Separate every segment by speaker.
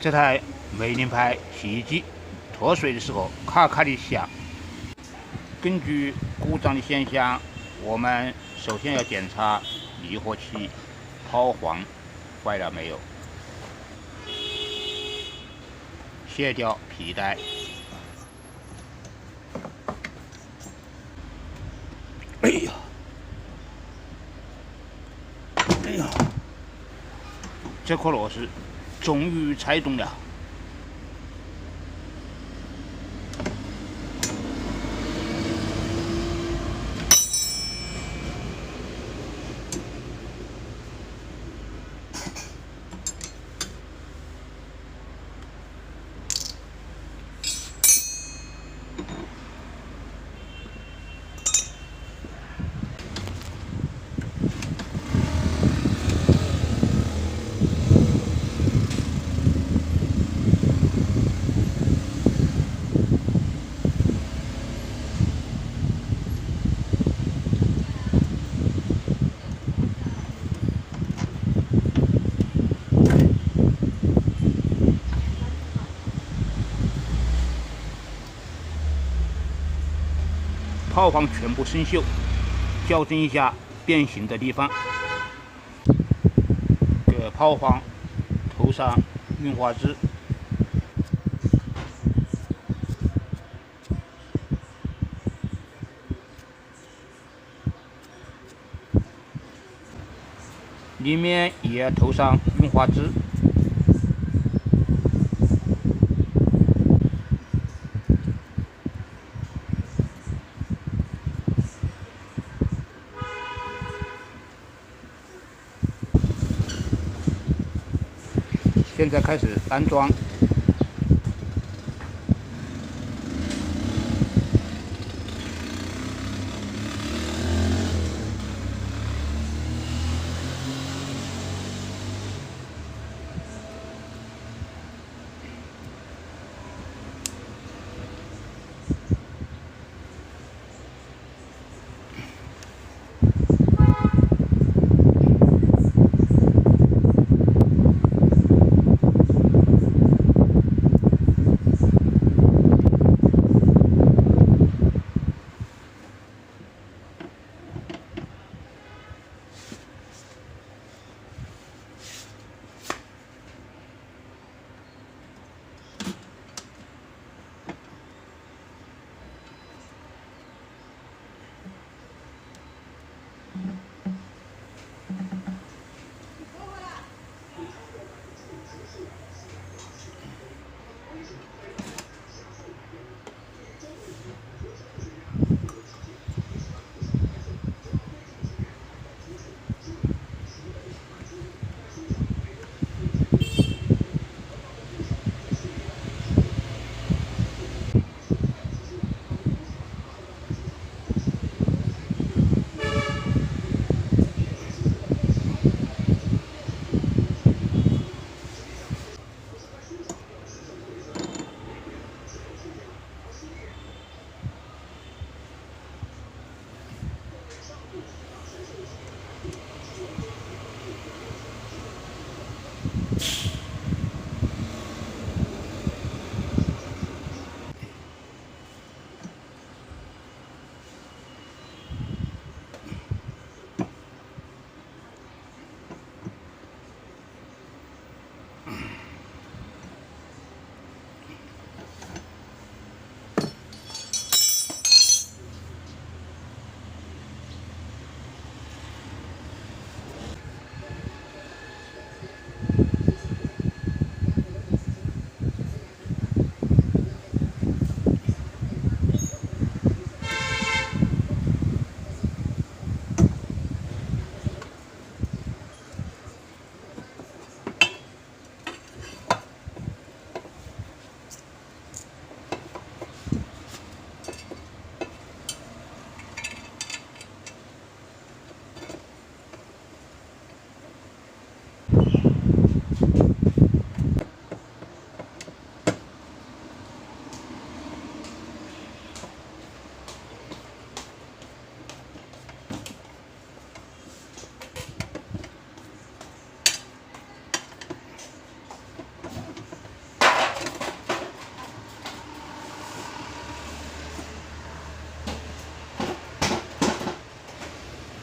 Speaker 1: 这台梅林牌洗衣机脱水的时候咔咔的响。根据故障的现象，我们首先要检查离合器抛簧坏了没有，卸掉皮带。哎呀！哎呀！这颗螺丝终于拆动了。抛簧全部生锈，矫正一下变形的地方。给抛簧涂上润滑脂。里面也涂上润滑脂。现在开始安装。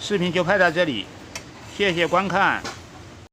Speaker 1: 视频就拍到这里，谢谢观看。